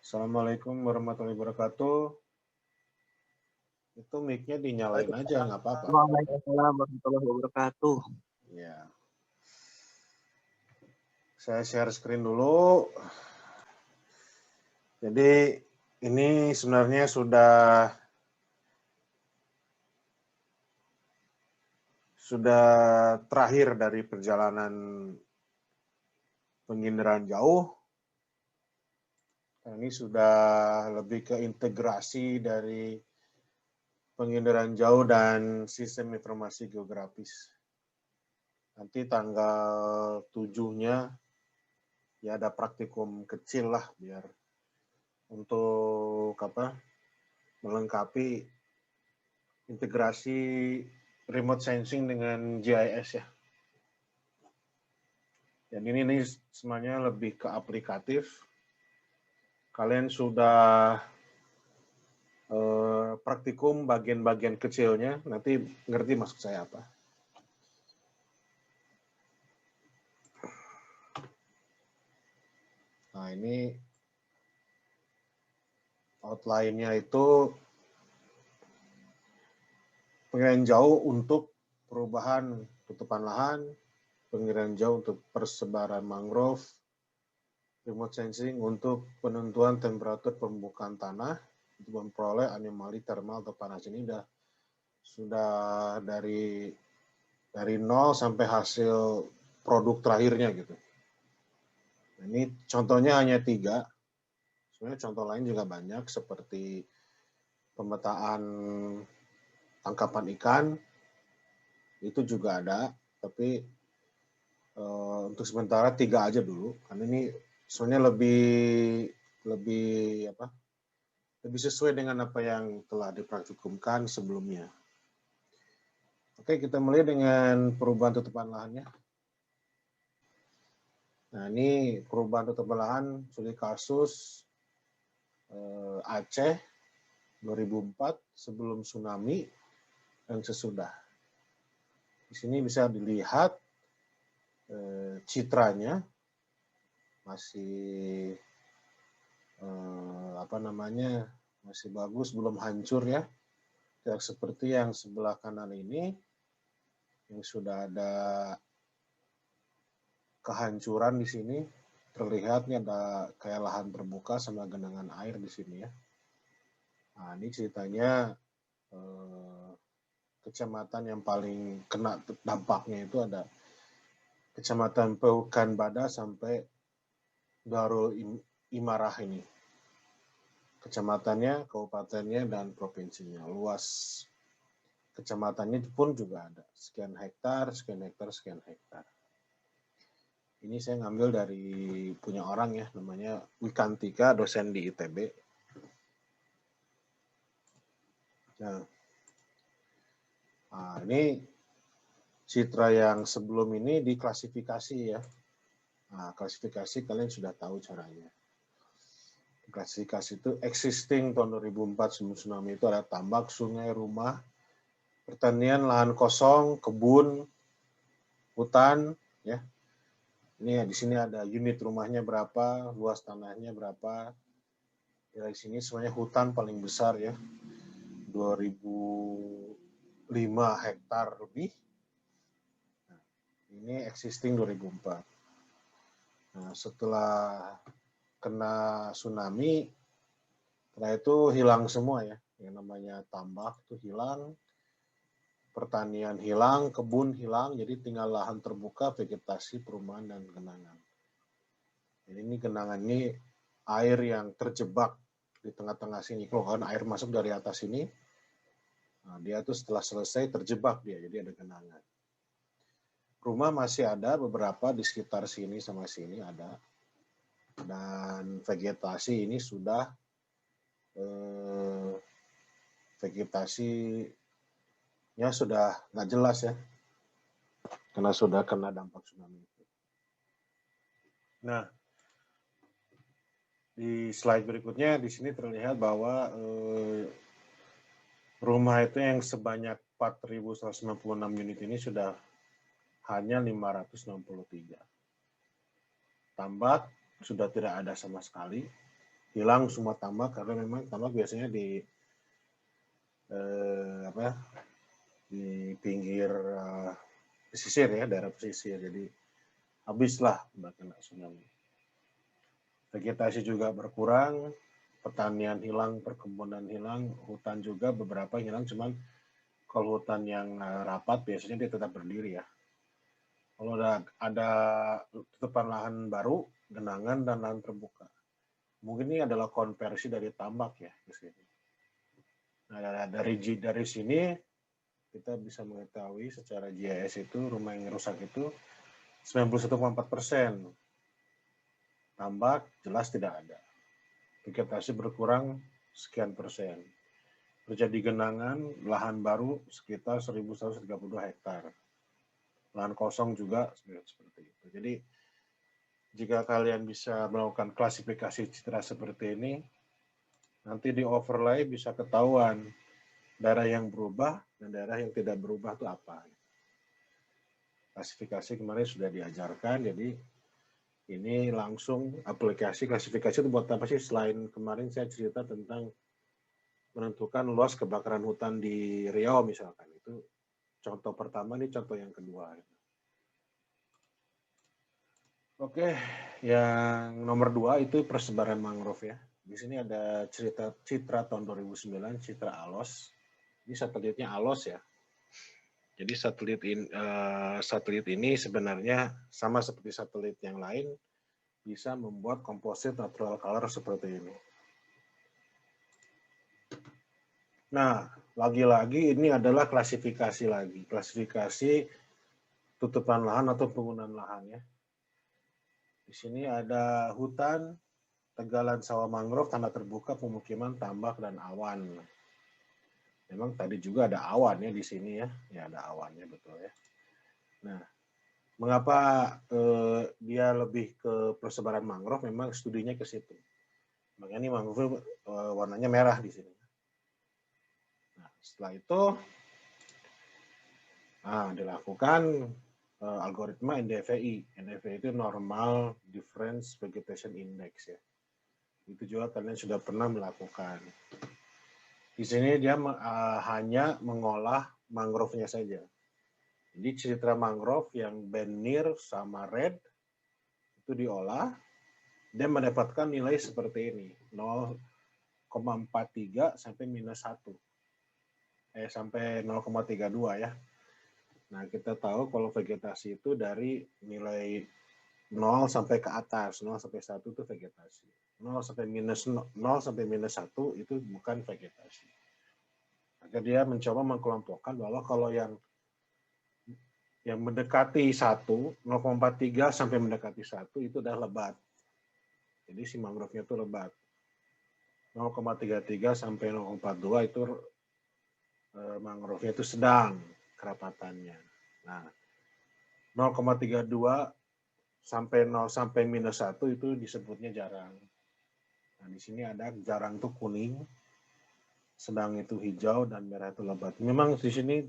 Assalamualaikum warahmatullahi wabarakatuh. Itu mic-nya dinyalain aja, nggak apa-apa. Waalaikumsalam warahmatullahi wabarakatuh. Ya. Saya share screen dulu. Jadi ini sebenarnya sudah terakhir dari perjalanan penginderaan jauh. Ini sudah lebih ke integrasi dari penginderaan jauh dan sistem informasi geografis. Nanti tanggal 7-nya ya ada praktikum kecil lah biar untuk melengkapi integrasi remote sensing dengan GIS ya. Dan ini semuanya lebih ke aplikatif. Kalian sudah praktikum bagian-bagian kecilnya, nanti ngerti maksud saya apa. Nah ini outline-nya itu penginderaan jauh untuk perubahan tutupan lahan, penginderaan jauh untuk persebaran mangrove, remote sensing untuk penentuan temperatur permukaan tanah, untuk memperoleh anomali thermal atau panas. Ini sudah dari 0 sampai hasil produk terakhirnya gitu. Nah, ini contohnya hanya 3. Sebenarnya contoh lain juga banyak seperti pemetaan tangkapan ikan, itu juga ada, tapi untuk sementara 3 aja dulu, karena ini sebenarnya lebih sesuai dengan apa yang telah dipraktikumkan sebelumnya. Oke, kita mulai dengan perubahan tutupan lahannya. Nah, ini perubahan tutupan lahan studi kasus Aceh 2004 sebelum tsunami dan sesudah. Di sini bisa dilihat citranya masih masih bagus, belum hancur ya. Tidak seperti yang sebelah kanan ini yang sudah ada kehancuran di sini. Terlihat nih ada kayak lahan terbuka sama genangan air di sini ya. Nah, ini ceritanya kecamatan yang paling kena dampaknya itu ada Kecamatan Pehukan Bada sampai Darul Imarah ini. Kecamatannya, kabupatennya, dan provinsinya. Luas kecamatannya pun juga ada. Sekian hektar, sekian hektar, sekian hektar. Ini saya ngambil dari punya orang ya, namanya Wikantika, dosen di ITB. Nah, ini citra yang sebelum ini diklasifikasi ya. Nah, klasifikasi kalian sudah tahu caranya. Klasifikasi itu existing tahun 2004 sebelum tsunami itu ada tambak, sungai, rumah, pertanian, lahan kosong, kebun, hutan, ya. Ini ya, di sini ada unit rumahnya berapa, luas tanahnya berapa. Ya, di sini semuanya hutan paling besar ya, 2005 hektar lebih. Nah, ini existing 2004. Nah, setelah kena tsunami, setelah itu hilang semua ya, yang namanya tambak itu hilang, pertanian hilang, kebun hilang, jadi tinggal lahan terbuka, vegetasi, perumahan, dan genangan. Jadi ini genangan ini air yang terjebak di tengah-tengah sini. Kalau kan air masuk dari atas ini, nah dia tuh setelah selesai terjebak dia, jadi ada genangan. Rumah masih ada beberapa di sekitar sini sama sini ada. Dan vegetasi ini sudah vegetasinya sudah nggak jelas ya, karena sudah kena dampak tsunami. Nah, di slide berikutnya di sini terlihat bahwa rumah itu yang sebanyak 4.196 unit ini sudah hanya 563. Tambak sudah tidak ada sama sekali. hilang semua tambak karena memang tambak biasanya di pinggir pesisir ya, daerah pesisir. Jadi habislah kena tsunami. Vegetasi juga berkurang, pertanian hilang, perkebunan hilang, hutan juga beberapa hilang, cuman kalau hutan yang rapat biasanya dia tetap berdiri ya. Kalau ada tutupan lahan baru, genangan dan lahan terbuka. Mungkin ini adalah konversi dari tambak ya ke sini. Nah, dari sini kita bisa mengetahui secara GIS itu rumah yang rusak itu 91,4%. Tambak jelas tidak ada. Vegetasi berkurang sekian persen. Terjadi genangan, lahan baru sekitar 1.132 hektar. Lahan kosong juga seperti itu. Jadi jika kalian bisa melakukan klasifikasi citra seperti ini, nanti di overlay bisa ketahuan daerah yang berubah dan daerah yang tidak berubah itu apa. Klasifikasi kemarin sudah diajarkan, jadi ini langsung aplikasi klasifikasi itu buat apa sih? Selain kemarin saya cerita tentang menentukan luas kebakaran hutan di Riau misalkan, itu contoh pertama, ini contoh yang kedua. Oke, yang nomor 2 itu persebaran mangrove ya. Di sini ada citra tahun 2009, citra ALOS. Ini satelitnya ALOS ya. Jadi satelit ini sebenarnya sama seperti satelit yang lain, bisa membuat komposit natural color seperti ini. Nah, lagi-lagi ini adalah klasifikasi lagi. Klasifikasi tutupan lahan atau penggunaan lahan ya. Di sini ada hutan, tegalan sawah mangrove, tanah terbuka, pemukiman, tambak, dan awan. Memang tadi juga ada awan ya di sini ya. Ya ada awannya betul ya. Nah, mengapa dia lebih ke persebaran mangrove? Memang studinya ke situ. Makanya ini mangrove warnanya merah di sini. Nah, setelah itu dilakukan algoritma NDVI. NDVI itu Normal Difference Vegetation Index ya. Itu juga kalian sudah pernah melakukan. Di sini dia hanya mengolah mangrove-nya saja. Jadi citra mangrove yang benir sama red itu diolah dan mendapatkan nilai seperti ini, 0,43 sampai minus 1. Sampai 0,32 ya. Nah, kita tahu kalau vegetasi itu dari nilai 0 sampai ke atas, 0 sampai 1 itu vegetasi. 0 sampai minus 1 itu bukan vegetasi. Maka dia mencoba mengkelompokkan bahwa kalau yang mendekati 1, 0,43 sampai mendekati 1 itu adalah lebat. Jadi si mangrove-nya itu lebat. 0,33 sampai 0,42 itu mangrove-nya itu sedang kerapatannya. Nah, 0,32 sampai 0 sampai minus 1 itu disebutnya jarang. Nah, di sini ada jarang itu kuning, sedang itu hijau, dan merah itu lebat. Memang di sini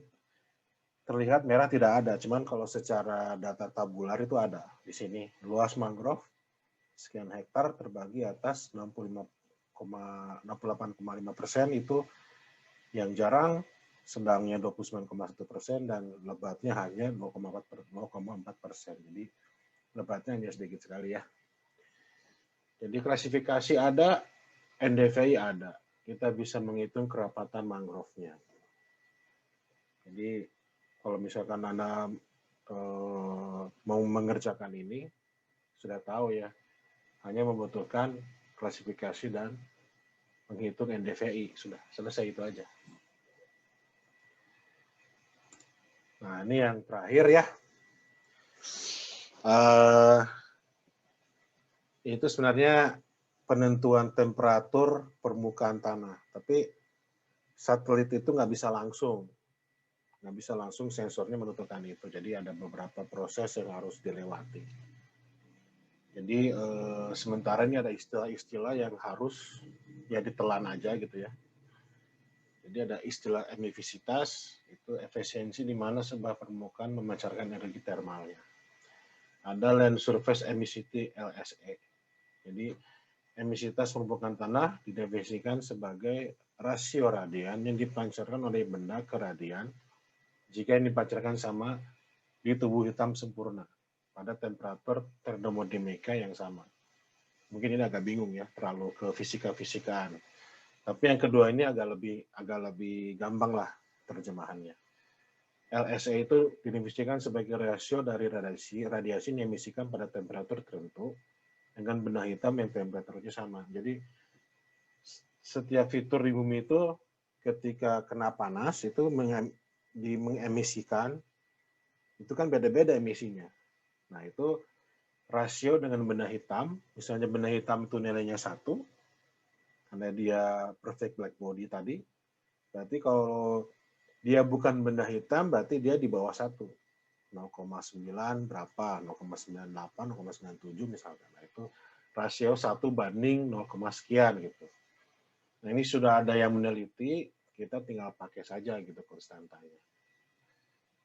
terlihat merah tidak ada, cuman kalau secara data tabular itu ada. Di sini luas mangrove sekian hektar terbagi atas 68,5% itu yang jarang, sedangnya 29,1% dan lebatnya hanya 0,4%. Jadi lebatnya hanya sedikit sekali ya. Jadi klasifikasi ada, NDVI ada. Kita bisa menghitung kerapatan mangrove-nya. Jadi kalau misalkan Anda mau mengerjakan ini, sudah tahu ya, hanya membutuhkan klasifikasi dan menghitung NDVI. Sudah, selesai itu aja. Nah, ini yang terakhir ya. Itu sebenarnya penentuan temperatur permukaan tanah. Tapi satelit itu nggak bisa langsung sensornya menentukan itu. Jadi ada beberapa proses yang harus dilewati. Jadi sementara ini ada istilah-istilah yang harus ya ditelan aja gitu ya. Jadi ada istilah emifisitas, itu efisiensi di mana sebuah permukaan memancarkan energi termalnya. Ada land surface emissivity LSE. Jadi emisivitas permukaan tanah didefinisikan sebagai rasio radian yang dipancarkan oleh benda ke radian jika yang dipancarkan sama di tubuh hitam sempurna pada temperatur termodinamika yang sama. Mungkin ini agak bingung ya, terlalu ke fisika-fisikaan. Tapi yang kedua ini agak lebih gampang lah terjemahannya. LSA itu didefinisikan sebagai rasio dari radiasi yang diemisikan pada temperatur tertentu dengan benda hitam yang temperaturnya sama. Jadi setiap fitur di bumi itu ketika kena panas itu mengemisikan, itu kan beda-beda emisinya. Nah itu rasio dengan benda hitam, misalnya benda hitam itu nilainya 1, karena dia perfect black body tadi, berarti kalau dia bukan benda hitam, berarti dia di bawah 1. 0,9 berapa, 0,98, 0,97 misalkan. Nah, itu rasio 1 banding 0, sekian gitu. Nah, ini sudah ada yang meneliti, kita tinggal pakai saja gitu konstantanya.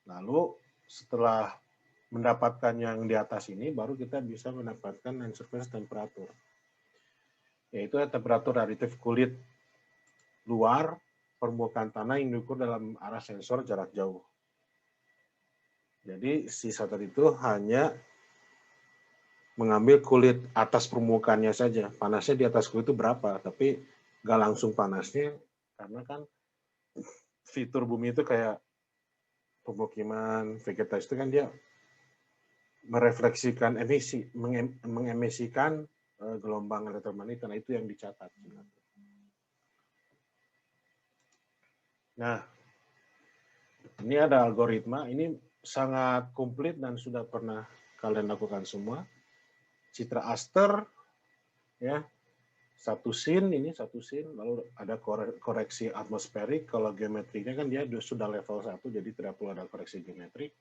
Lalu setelah mendapatkan yang di atas ini, baru kita bisa mendapatkan yang surface temperatur. Yaitu temperatur aditif kulit luar permukaan tanah yang diukur dalam arah sensor jarak jauh. Jadi si satelit itu hanya mengambil kulit atas permukaannya saja. Panasnya di atas kulit itu berapa, tapi nggak langsung panasnya, karena kan fitur bumi itu kayak pemukiman, vegetasi itu kan dia merefleksikan emisi, mengemisikan gelombang elektromagnetik, nah itu yang dicatat. Nah, ini ada algoritma, ini sangat komplit dan sudah pernah kalian lakukan semua. Citra aster, ya, satu scene, lalu ada koreksi atmosferik, kalau geometrinya kan dia sudah level 1, jadi tidak perlu ada koreksi geometrik.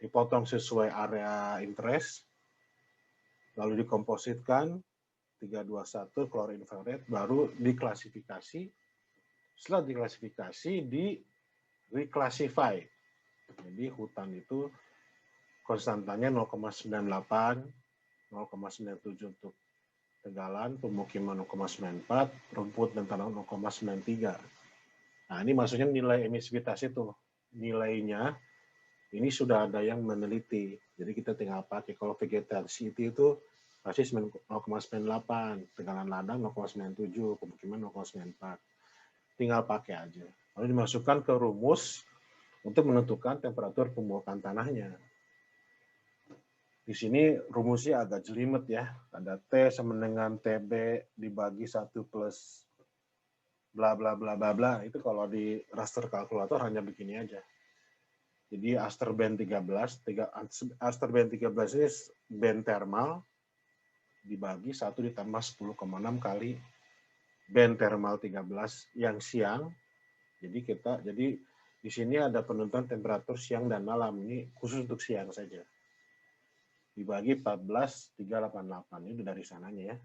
Dipotong sesuai area interest, lalu dikompositkan, 321 keluar infrared, baru diklasifikasi. Setelah diklasifikasi, di-reclassify. Jadi hutan itu konstantanya 0,98, 0,97 untuk tegalan, pemukiman 0,94, rumput dan tanah 0,93. Nah, ini maksudnya nilai emisivitas itu. Nilainya, ini sudah ada yang meneliti. Jadi kita tinggal pakai. Kalau vegetasi itu pasti 0,98, tegalan ladang 0,97, pemukiman 0,94. Tinggal pakai aja. Lalu dimasukkan ke rumus untuk menentukan temperatur permukaan tanahnya. Di sini rumusnya agak jelimet ya. Ada T sama dengan TB dibagi 1 plus bla bla bla bla bla. Itu kalau di raster kalkulator hanya begini aja. Jadi aster band 13 ini band thermal dibagi 1 ditambah 10,6 kali band thermal 13 yang siang. Jadi di sini ada penentuan temperatur siang dan malam. Ini khusus untuk siang saja. Dibagi 14,388. Ini dari sananya ya.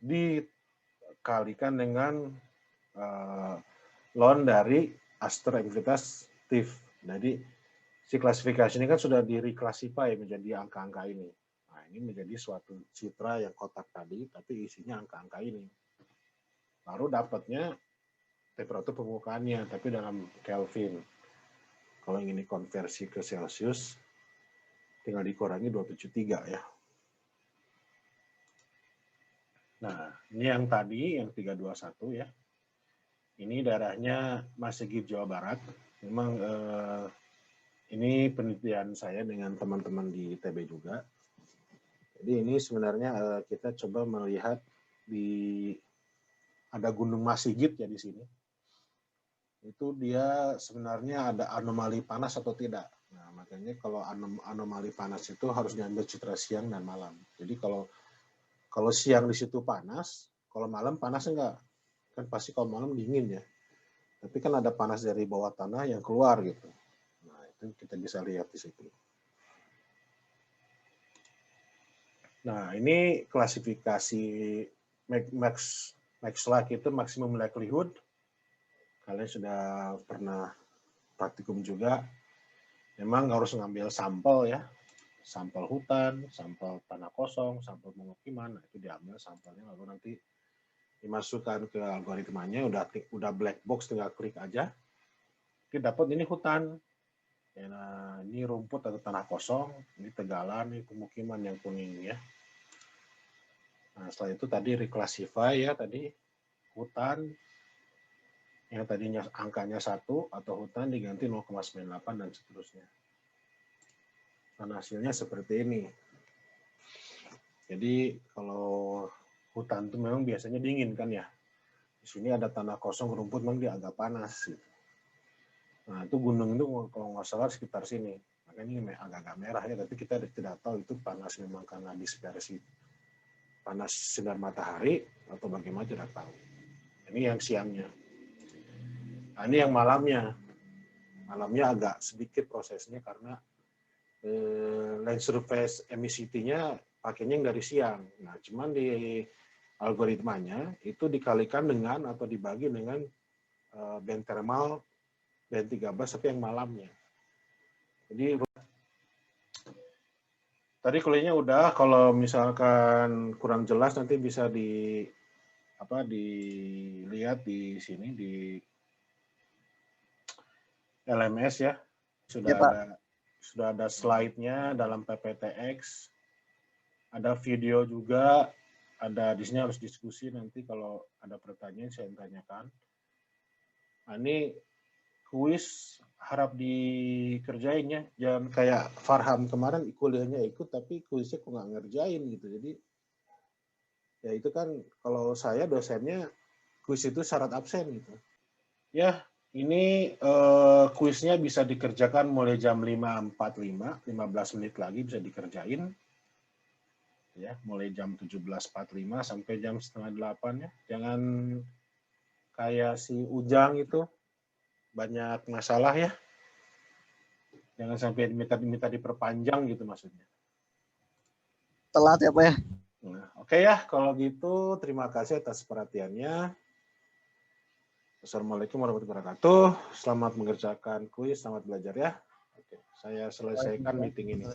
Dikalikan dengan ln dari aster emisivitas TIF. Jadi si klasifikasi ini kan sudah direclassify menjadi angka-angka ini. Nah, ini menjadi suatu citra yang kotak tadi, tapi isinya angka-angka ini. Baru dapatnya temperatur permukaannya, tapi dalam Kelvin. Kalau ingin dikonversi ke Celsius, tinggal dikurangi 273 ya. Nah, ini yang tadi, yang 321 ya. Ini daerahnya Masjid Jawa Barat. Memang ini penelitian saya dengan teman-teman di ITB juga. Jadi ini sebenarnya kita coba melihat ada Gunung Masigit ya di sini. Itu dia sebenarnya ada anomali panas atau tidak. Nah, makanya kalau anomali panas itu harus diambil citra siang dan malam. Jadi kalau siang di situ panas, kalau malam panas enggak? Kan pasti kalau malam dingin ya. Tapi kan ada panas dari bawah tanah yang keluar gitu. Nah, itu kita bisa lihat di situ. Nah, ini klasifikasi Max-Planck itu maksimum likelihood. Kalian sudah pernah praktikum juga. Memang harus ngambil sampel ya. sampel hutan, sampel tanah kosong, sampel pemukiman. Nah, itu diambil sampelnya lalu nanti dimasukkan ke algoritmanya, udah black box, tinggal klik aja. Kita dapat ini hutan. Ya, nah, ini rumput atau tanah kosong, ini tegalan, ini pemukiman yang kuning ya. Nah, setelah itu tadi reclassify ya, tadi hutan yang tadinya angkanya 1 atau hutan diganti 0,98 dan seterusnya. Dan hasilnya seperti ini. Jadi kalau hutan itu memang biasanya dingin kan ya. Di sini ada tanah kosong, rumput memang dia agak panas gitu. Nah, itu gunung itu kalau nggak salah sekitar sini. Makanya ini agak-agak merah ya, tapi kita tidak tahu itu panas memang karena dispersi panas sinar matahari atau bagaimana tidak tahu. Ini yang siangnya. Nah, ini yang malamnya. Malamnya agak sedikit prosesnya karena land surface emissivity-nya pakainya yang dari siang. Nah, cuman di algoritmanya itu dikalikan dengan atau dibagi dengan band thermal band 13 tapi yang malamnya. Jadi tadi kuliahnya udah, kalau misalkan kurang jelas nanti bisa dilihat di sini di LMS ya. Sudah ada slide-nya dalam PPTX. Ada video juga, ada di sini harus diskusi nanti kalau ada pertanyaan saya tanyakan. Nah, ini kuis harap dikerjain ya, jangan kayak Farham kemarin kuliahnya ikut tapi kuisnya kok nggak ngerjain gitu. Jadi ya itu kan kalau saya dosennya kuis itu syarat absen gitu. Ya, ini kuisnya bisa dikerjakan mulai jam 5.45, 15 menit lagi bisa dikerjain. Ya, mulai jam 17.45 sampai jam 7:30 ya. Jangan kayak si Ujang itu banyak masalah ya. Jangan sampai minta diperpanjang gitu maksudnya. Telat ya Pak ya? Nah, oke ya, kalau gitu terima kasih atas perhatiannya. Assalamualaikum warahmatullahi wabarakatuh. Selamat mengerjakan kuis, selamat belajar ya. Oke, saya selesaikan meeting ini.